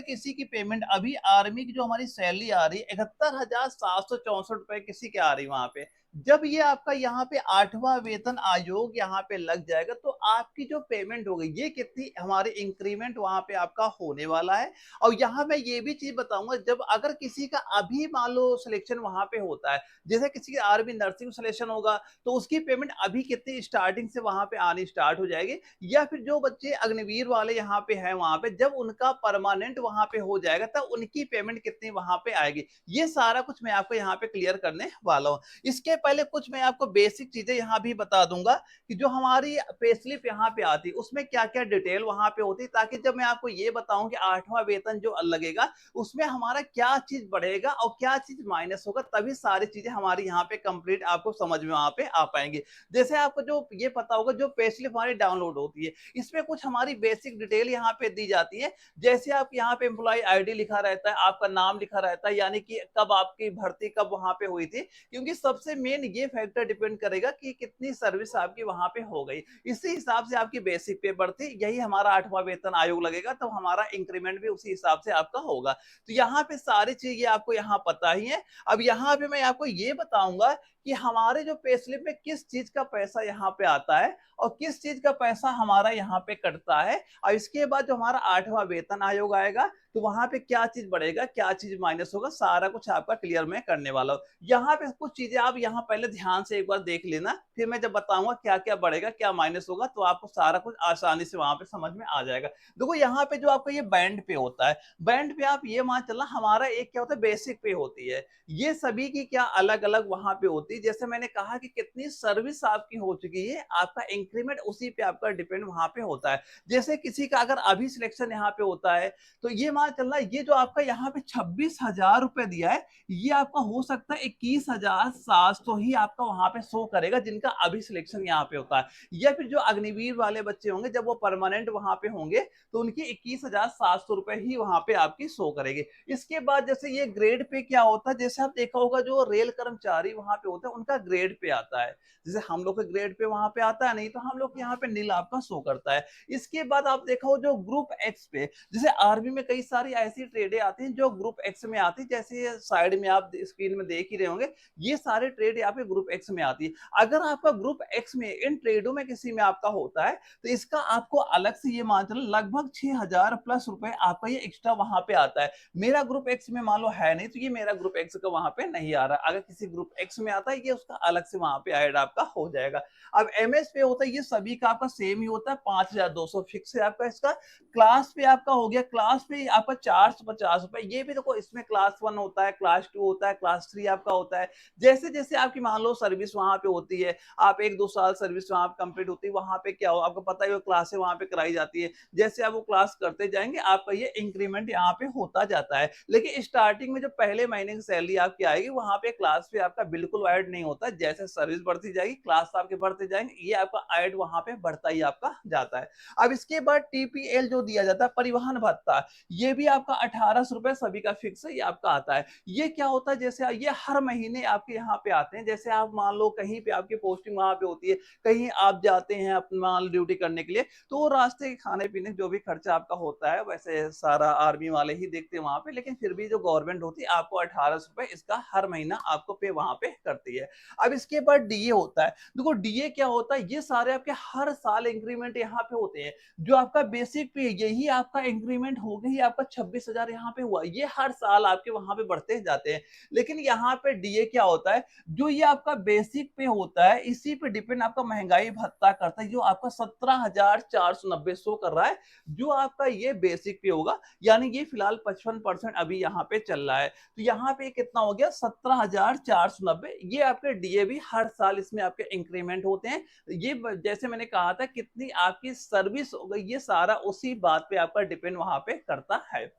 किसी की पेमेंट अभी आर्मी की जो हमारी सैलरी आ रही है 71,764 रुपए किसी की आ रही है वहां पे, जब ये आपका यहाँ पे 8वां वेतन आयोग यहाँ पे लग जाएगा तो आपकी जो पेमेंट होगी ये कितनी हमारे इंक्रीमेंट वहां पे आपका होने वाला है। और यहाँ मैं ये भी चीज बताऊंगा, जब अगर किसी का अभी मान लो सिलेक्शन वहां पे होता है, जैसे किसी का आर्मी नर्सिंग सिलेक्शन होगा तो उसकी पेमेंट अभी कितनी स्टार्टिंग से वहां पे आनी स्टार्ट हो जाएगी, या फिर जो बच्चे अग्निवीर वाले यहाँ पे हैं वहां पे जब उनका परमानेंट वहां पे हो जाएगा तब उनकी पेमेंट कितनी वहां पे आएगी, ये सारा कुछ मैं आपको यहाँ पे क्लियर करने वाला हूँ। इसके पहले कुछ मैं आपको बेसिक चीजें यहाँ भी बता दूंगा कि जो हमारी पे स्लिप यहाँ पे आती है उसमें क्या क्या डिटेल वहां पे होती है, ताकि जब मैं आपको ये बताऊं कि 8वां वेतन जो लगेगा उसमें हमारा क्या चीज बढ़ेगा और क्या चीज माइनस होगा, तभी सारी चीजें हमारी यहाँ पे कंप्लीट आपको समझ में वहां पे आ पाएंगे। जैसे आपको जो ये पता होगा जो पे स्लिप हमारी डाउनलोड होती है इसमें कुछ हमारी बेसिक डिटेल यहाँ पे दी जाती है। जैसे आप यहाँ पे एम्प्लॉय आईडी लिखा रहता है, आपका नाम लिखा रहता है, यानी कि कब आपकी भर्ती कब वहां पे हुई थी, क्योंकि सबसे मेन ये फैक्टर डिपेंड करेगा कि कितनी सर्विस आपकी वहां पे हो गई, इसी हिसाब से आपकी बेसिक पे बढ़ती, यही हमारा 8वां वेतन आयोग लगेगा तो हमारा इंक्रीमेंट भी उसी हिसाब से आपका होगा। तो यहाँ पे सारी चीजें आपको यहाँ पता ही है। अब यहाँ पे मैं आपको ये बताऊंगा कि हमारे जो पे स्लिप में किस चीज का पैसा यहाँ पे आता है और किस चीज का पैसा हमारा यहाँ पे कटता है, और इसके बाद जो हमारा 8वां वेतन आयोग आएगा तो वहां पे क्या चीज बढ़ेगा क्या चीज माइनस होगा, सारा कुछ आपका क्लियर मैं करने वाला हूँ। यहाँ पे कुछ चीजें आप यहाँ पहले ध्यान से एक बार देख लेना, फिर मैं जब बताऊंगा क्या क्या बढ़ेगा क्या माइनस होगा तो आपको सारा कुछ आसानी से वहां पे समझ में आ जाएगा। देखो यहाँ पे जो आपका ये बैंड पे होता है, बैंड पे आप ये मान चलना हमारा एक क्या होता है बेसिक पे होती है, ये सभी की क्या अलग अलग वहां पे होती है। जैसे मैंने कहा कि कितनी सर्विस आपकी हो चुकी है आपका इंक्रीमेंट उसी पे आपका डिपेंड वहां पे होता है। जैसे किसी का अगर अभी सिलेक्शन यहाँ पे होता है तो ये मान चलना ये जो आपका यहाँ पे 26,000 रुपए दिया है ये आपका हो सकता है 21,700 ही आपका वहां पे शो करेगा जिनका अभी सिलेक्शन यहाँ पे होता है, या फिर जो अग्निवीर वाले बच्चे होंगे जब वो परमानेंट वहां पे होंगे तो उनकी 21,700 रुपए ही वहां पे आपकी शो करेगी। इसके बाद जैसे ये ग्रेड पे क्या होता है, जैसे आप देखा होगा जो रेल कर्मचारी वहां पे होते हैं उनका ग्रेड पे आता है, जैसे हम लोग के ग्रेड पे वहां पे आता है नहीं तो हम लोग यहाँ पे नील आपका शो करता है। इसके बाद आप देखा हो जो ग्रुप एक्स पे, जैसे आर्मी में कई सारी ऐसी ट्रेडें आती हैं जो ग्रुप एक्स में आती है, जैसे साइड में आप स्क्रीन में देख ही रहे होंगे ये सारे ट्रेड यहाँ पे ग्रुप एक्स में आती है। अगर आपका ग्रुप एक्स में इन ट्रेडों में किसी में आपका होता है तो इसका आपको अलग से ये मान चलो लगभग 6,000 प्लस रुपए आपका ये एक्स्ट्रा वहां पे आता है। मेरा ग्रुप एक्स में मान लो है नहीं तो ये मेरा ग्रुप एक्स का वहां पे नहीं आ रहा, अगर किसी ग्रुप एक्स में आता है ये उसका अलग से वहां पे ऐड आपका हो जाएगा। अब एमएस पे होता है ये सभी का आपका सेम ही होता है 5,200 फिक्स है आपका इसका। क्लास पे आपका हो गया, क्लास पे आपका 450 रुपए, ये भी देखो इसमें क्लास 1 होता है क्लास 2 होता है क्लास 3 आपका होता है। जैसे जैसे आपकी मान लो सर्विस वहां पे होती है, आप 1-2 साल सर्विस वहां पे कंप्लीट होती है वहां पे क्या हो आपको पता है क्लासें वहां पे कराई जाती है, जैसे आप वो क्लास करते जाएंगे आपका ये इंक्रीमेंट यहाँ पे होता जाता है। लेकिन स्टार्टिंग में जो पहले महीने की सैलरी आपकी आएगी वहां पे क्लास पे आपका बिल्कुल ऐड नहीं होता, जैसे सर्विस बढ़ती जाएगी क्लास आपके बढ़ते जाएंगे ये आपका ऐड वहां पे बढ़ता ही आपका जाता है। अब इसके बाद टीपीएल जो दिया जाता है परिवहन भत्ता, ये भी आपका 1,800 रुपए सभी का फिक्स है ये आपका आता है। ये क्या होता है जैसे ये हर महीने आपके यहाँ पे आते हैं, जैसे आप मान लो कहीं पे आपकी पोस्टिंग वहां पे होती है, कहीं आप जाते हैं अपना ड्यूटी करने के लिए तो वो रास्ते के खाने पीने जो भी खर्चा आपका होता है वैसे सारा आर्मी वाले ही देखते हैं वहां पे, लेकिन फिर भी जो गवर्नमेंट होती है आपको 1,800 रुपए इसका हर महीना आपको पे वहां पे करती है। अब इसके बाद डीए होता है, देखो डीए क्या होता है ये सारे आपके हर साल इंक्रीमेंट यहाँ पे होते हैं। जो आपका बेसिक पे यही आपका इंक्रीमेंट हो गई आपका 26,000 यहाँ पे हुआ, ये हर साल आपके वहां पे बढ़ते जाते हैं। लेकिन यहाँ पे डीए क्या होता है जो ये आपका बेसिक पे होता है इसी पे डिपेंड आपका महंगाई भत्ता करता है, जो आपका 17,490 शो कर रहा है जो आपका ये बेसिक पे होगा, यानी ये फिलहाल 55% अभी यहाँ पे चल रहा है। तो यहाँ पे कितना हो गया 17,490, ये आपके डीए भी हर साल इसमें आपके इंक्रीमेंट होते हैं। ये जैसे मैंने कहा था कितनी आपकी सर्विस हो गई ये सारा उसी बात पे आपका डिपेंड वहां पे करता है।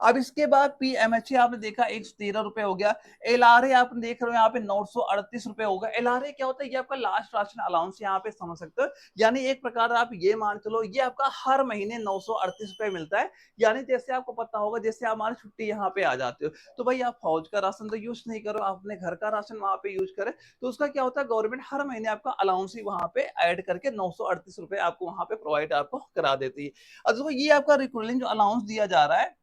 अब इसके बाद पीएमएचए आपने देखा 113 रुपए हो गया, एलआरए आप देख रहे हो यहाँ पे 938 रुपए होगा। एलआरए क्या होता है ये आपका लास्ट राशन अलाउंस यहाँ पे समझ सकते हो, यानी एक प्रकार आप ये मान चलो ये आपका हर महीने 938 रुपए मिलता है। यानी जैसे आपको पता होगा जैसे आप हमारी छुट्टी यहाँ पे आ जाते हो तो भाई आप फौज का राशन तो यूज नहीं करो, आप अपने घर का राशन वहां पे यूज करें, तो उसका क्या होता है गवर्नमेंट हर महीने आपका अलाउंस ही वहां पे ऐड करके 938 रुपए आपको वहां पे प्रोवाइड आपको करा देती है। अब देखो ये आपका रिकरिंग जो अलाउंस दिया जा रहा है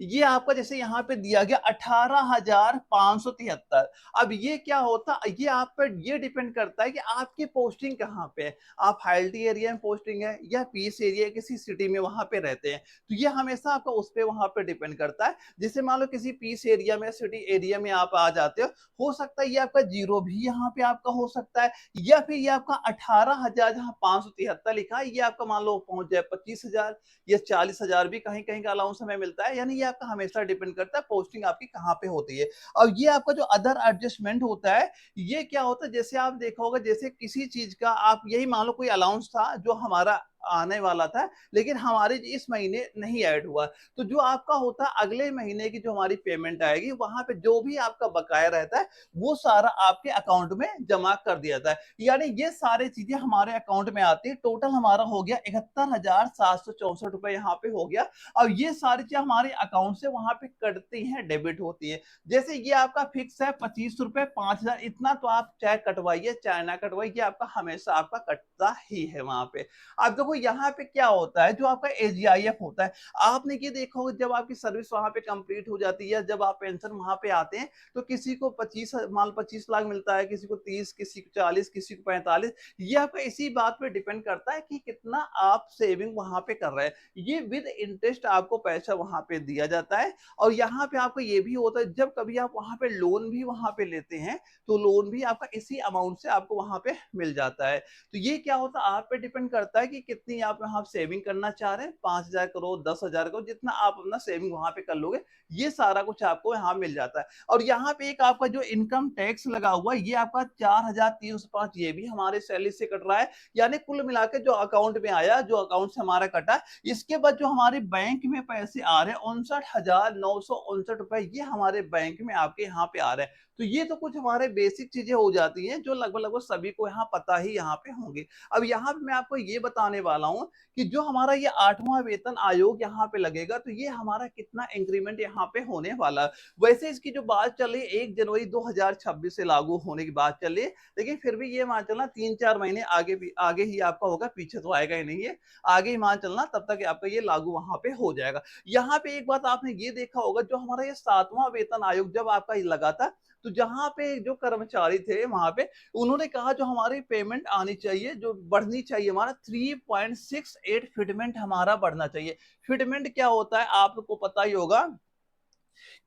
ये आपका जैसे यहाँ पे दिया गया 18,573। अब ये क्या होता, ये आप पर ये डिपेंड करता है कि आपकी पोस्टिंग कहाँ पे है। आप हाइल्टी एरिया में पोस्टिंग है या पीस एरिया किसी सिटी में वहां पे रहते हैं, तो ये हमेशा आपका उस पे वहां पे डिपेंड करता है। जैसे मान लो किसी पीस एरिया में सिटी एरिया में आप आ जाते हो सकता है ये आपका जीरो भी यहाँ पे आपका हो सकता है, या फिर ये आपका 18,000 जहाँ 573 लिखा है ये आपका मान लो पहुंच जाए 25,000 या 40,000 भी कहीं कहीं का अलाउंस हमें मिलता है। यानी ये आपका हमेशा डिपेंड करता है पोस्टिंग आपकी कहाँ पे होती है। और ये आपका जो अदर एडजस्टमेंट होता है, ये क्या होता है, जैसे आप देखा होगा जैसे किसी चीज का आप यही मान लो कोई अलाउंस था जो हमारा आने वाला था लेकिन हमारे इस महीने नहीं ऐड हुआ, तो जो आपका होता है अगले महीने की जो हमारी पेमेंट आएगी वहां पे जो भी आपका बकाया रहता है वो सारा आपके अकाउंट में जमा कर दिया जाता है। यानी ये सारी चीजें हमारे अकाउंट में आती है। टोटल हमारा हो गया 71,764 रुपए यहाँ पे हो गया। अब ये सारी चीजें हमारे अकाउंट से वहां पे कटती हैं, डेबिट होती है। जैसे ये आपका फिक्स है 25 रुपए 5,000, इतना तो आप चाहे कटवाइए चाहे ना कटवाइए आपका हमेशा आपका कटता ही है वहां पे। अब देखो यहाँ पे क्या होता है, जो आपका एजीआईएफ होता है, आपने ये देखा होगा जब आपकी सर्विस वहां पे कंप्लीट हो जाती है, जब आप पेंशन वहां पे आते हैं तो किसी को 25 लाख मिलता है, किसी को 30, किसी को 40, किसी को 45। ये आपका इसी बात पे डिपेंड करता है कि कितना आप सेविंग वहां पे कर रहे हैं। ये विद इंटरेस्ट आपको पैसा वहां पे दिया जाता है। और यहाँ पे आपको ये भी होता है जब कभी आप वहां पे लोन भी वहां पे लेते हैं तो लोन भी आपका इसी अमाउंट से आपको वहां पे मिल जाता है। तो ये क्या होता है आप पे डिपेंड करता है कि कितनी आप यहाँ सेविंग करना चाह रहे हैं, 5,000 करो 10,000 करो, जितना आप अपना सेविंग वहां पे कर लोगे ये सारा कुछ आपको यहाँ मिल जाता है। और यहाँ पे एक आपका जो इनकम टैक्स लगा हुआ है ये आपका 4,305 ये भी हमारे सैलरी से कट रहा है। यानी कुल मिला के जो अकाउंट में आया, जो अकाउंट से हमारा कटा, इसके बाद जो हमारे बैंक में पैसे आ रहे हैं 59,959 रुपए ये हमारे बैंक में आपके यहाँ पे आ रहे हैं। तो ये तो कुछ हमारे बेसिक चीजें हो जाती हैं जो लगभग लगभग सभी को यहाँ पता ही यहाँ पे होंगे। अब यहाँ पे मैं आपको ये बताने वाला हूँ कि जो हमारा ये 8वां वेतन आयोग यहाँ पे लगेगा तो ये हमारा कितना इंक्रीमेंट यहाँ पे होने वाला है। वैसे इसकी जो बात चल रही है 1 जनवरी 2026 से लागू होने की बात चल रही है, लेकिन फिर भी ये मान चलना 3-4 महीने आगे भी आगे ही आपका होगा, पीछे तो आएगा ही नहीं है। आगे ही मान चलना तब तक आपका ये लागू वहां पे हो जाएगा। यहाँ पे एक बात आपने ये देखा होगा जो हमारा ये 7वां वेतन आयोग जब आपका लगा था तो जहां पे जो कर्मचारी थे वहां पे उन्होंने कहा जो हमारी पेमेंट आनी चाहिए जो बढ़नी चाहिए हमारा 3.68 फिटमेंट हमारा बढ़ना चाहिए। फिटमेंट क्या होता है आपको पता ही होगा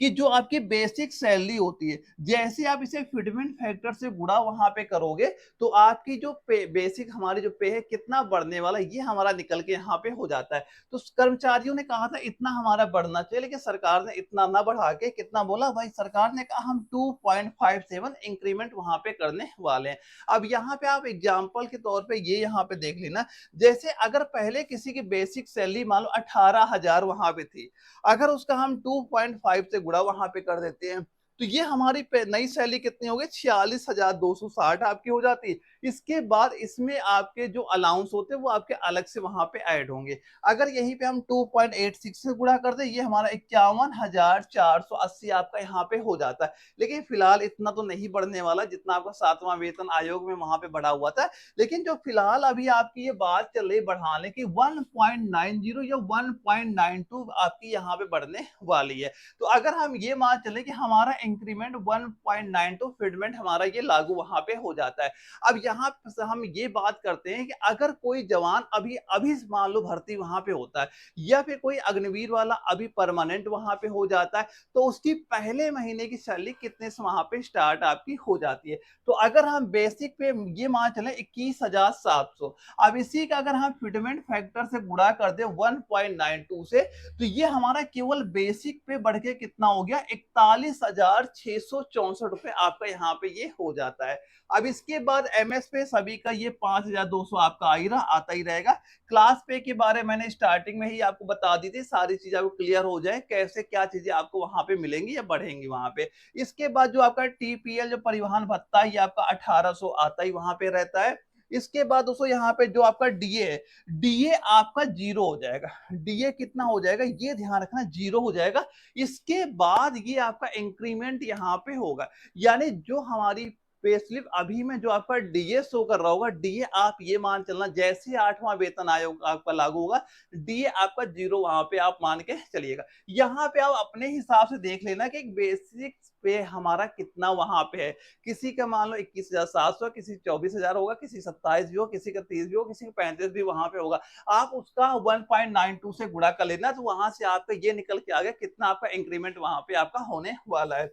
कि जो आपकी बेसिक सैलरी होती है जैसे आप इसे फिटमेंट फैक्टर से गुणा वहां पे करोगे तो आपकी जो बेसिक हमारी जो पे है कितना बढ़ने वाला ये हमारा निकल के यहाँ पे हो जाता है। तो कर्मचारियों ने कहा था इतना हमारा बढ़ना चाहिए लेकिन सरकार ने इतना ना बढ़ा के कितना बोला भाई, सरकार ने कहा हम 2.57 इंक्रीमेंट वहां पे करने वाले हैं। अब यहाँ पे आप एग्जाम्पल के तौर पे ये यहाँ पे देख लेना, जैसे अगर पहले किसी की बेसिक सैलरी मान लो 18,000 वहां पे थी, अगर उसका हम 2.5 से गुणा वहां पे कर देते हैं तो ये हमारी नई सैलरी कितनी होगी 46,260 आपकी हो जाती है। इसके बाद इसमें आपके जो अलाउंस होते हैं वो आपके अलग से वहां पे ऐड होंगे। अगर यहीं पे हम 2.86 से गुणा कर दे ये हमारा 51,480 आपका यहाँ पे हो जाता है। लेकिन फिलहाल इतना तो नहीं बढ़ने वाला जितना आपका 7वां वेतन आयोग में वहां पे बढ़ा हुआ था। लेकिन जो फिलहाल अभी आपकी ये बात चल रही बढ़ाने की 1.90 या 1.92 आपकी यहाँ पे बढ़ने वाली है। तो अगर हम ये मान चले कि हमारा इंक्रीमेंट 1.92 फिटमेंट हमारा ये लागू वहां पे हो जाता है। अब यहाँ हम ये बात करते हैं कि अगर कोई जवान अभी अभी मान लो भर्ती वहां पे होता है या फिर कोई अग्निवीर वाला अभी परमानेंट वहां पे हो जाता है तो उसकी पहले महीने की सैलरी कितने से वहां पे स्टार्ट आपकी हो जाती है। तो अगर हम बेसिक पे ये मान चले 21,700, अब इसी का अगर हम फिटमेंट फैक्टर से गुणा कर दे 1.92 से तो ये हमारा केवल बेसिक पे बढ़ के कितना हो गया 41,664 रुपए आपका यहाँ पे ये हो जाता है। अब इसके बाद एमएस पे सभी का ये 5,200 आपका आता ही रहेगा। क्लास पे के बारे मैंने स्टार्टिंग में ही आपको बता दी थी, सारी चीजें आपको क्लियर हो जाए कैसे क्या चीजें आपको वहां पे मिलेंगी या बढ़ेंगी वहां पे। इसके बाद जो आपका टीपीएल जो परिवहन भत्ता है ये आपका 1,800 आता ही वहां पे रहता है। इसके बाद दोस्तों यहाँ पे जो आपका डीए है, डीए आपका जीरो हो जाएगा। डीए कितना हो जाएगा ये ध्यान रखना, जीरो हो जाएगा। इसके बाद ये आपका इंक्रीमेंट यहाँ पे होगा, यानी जो हमारी पे स्लिप अभी में जो आपका डीए शो कर रहा होगा, डीए आप ये मान चलना जैसे ही 8वां वेतन आयोग आपका लागू होगा, डीए आपका 0 वहां पे आप मान के चलिएगा। यहाँ पे आप अपने हिसाब से देख लेना कि एक बेसिक पे हमारा कितना वहां पे है। किसी का मान लो 21,700, किसी 24,000 होगा, किसी 27 भी हो, किसी का 30 भी हो, किसी का 35 भी वहां पे होगा। आप उसका 1.92 से गुणा कर लेना, तो वहां से आपका ये निकल के आ गया कितना आपका इंक्रीमेंट वहां पे आपका होने वाला है।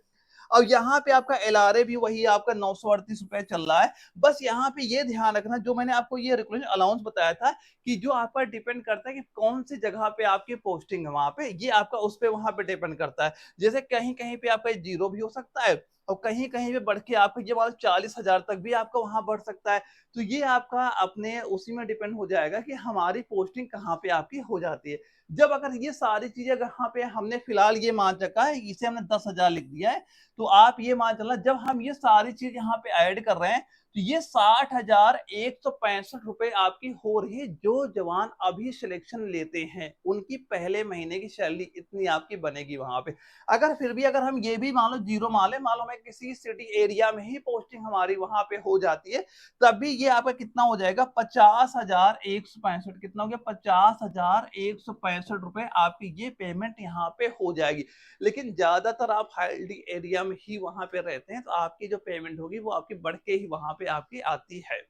और यहाँ पे आपका एलआरए भी वही आपका 938 रुपए चल रहा है। बस यहाँ पे ये ध्यान रखना, जो मैंने आपको ये रिक्रूटमेंट अलाउंस बताया था कि जो आपका डिपेंड करता है कि कौन सी जगह पे आपकी पोस्टिंग है, वहां पे ये आपका उस पे वहां पे डिपेंड करता है। जैसे कहीं कहीं पे आपका 0 भी हो सकता है, और कहीं कहीं पे बढ़ के आपका ये मान 40,000 तक भी आपका वहां बढ़ सकता है। तो ये आपका अपने उसी में डिपेंड हो जाएगा कि हमारी पोस्टिंग कहाँ पे आपकी हो जाती है। जब अगर ये सारी चीजें यहाँ पे हमने फिलहाल ये मान रखा है, इसे हमने 10,000 लिख दिया है, तो आप ये मान चलना जब हम ये सारी चीज यहाँ पे ऐड कर रहे हैं, तो ये 60,165 रुपए आपकी हो रही है। जो जवान अभी सिलेक्शन लेते हैं उनकी पहले महीने की सैलरी इतनी आपकी बनेगी वहां पे। अगर फिर भी अगर हम ये भी मान लो 0 मान ले, मान लो हमें किसी सिटी एरिया में ही पोस्टिंग हमारी वहां पे हो जाती है, तब भी ये आपका कितना हो जाएगा, 50,165। कितना हो गया, 50,165 रुपए आपकी ये पेमेंट यहाँ पे हो जाएगी। लेकिन ज्यादातर आप हाईली एरिया में ही वहां पे रहते हैं, तो आपकी जो पेमेंट होगी वो आपकी बढ़ के ही वहां पे आपकी आती है।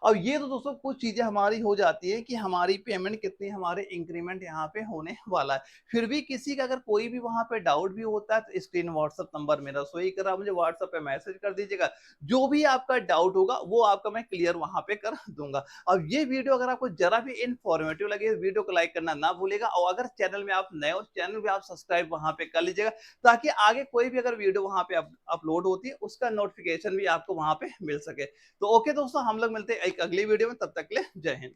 और ये तो दोस्तों कुछ चीजें हमारी हो जाती है कि हमारी पेमेंट कितनी, हमारे इंक्रीमेंट यहाँ पे होने वाला है। फिर भी किसी का अगर कोई भी वहां पे डाउट भी होता है, तो स्क्रीन व्हाट्सएप नंबर मेरा सो ही कर, आप मुझे व्हाट्सएप पे मैसेज कर दीजिएगा। जो भी आपका डाउट होगा वो आपका मैं क्लियर वहां पे कर दूंगा। अब ये वीडियो अगर आपको जरा भी इन्फॉर्मेटिव लगे, वीडियो को लाइक करना ना भूलेगा, और अगर चैनल में आप नए हो, चैनल भी आप सब्सक्राइब वहां पे कर लीजिएगा, ताकि आगे कोई भी अगर वीडियो वहां पे अपलोड होती है उसका नोटिफिकेशन भी आपको वहां पे मिल सके। तो ओके दोस्तों, हम लोग मिलते हैं एक अगली वीडियो में, तब तक के लिए जय हिंद।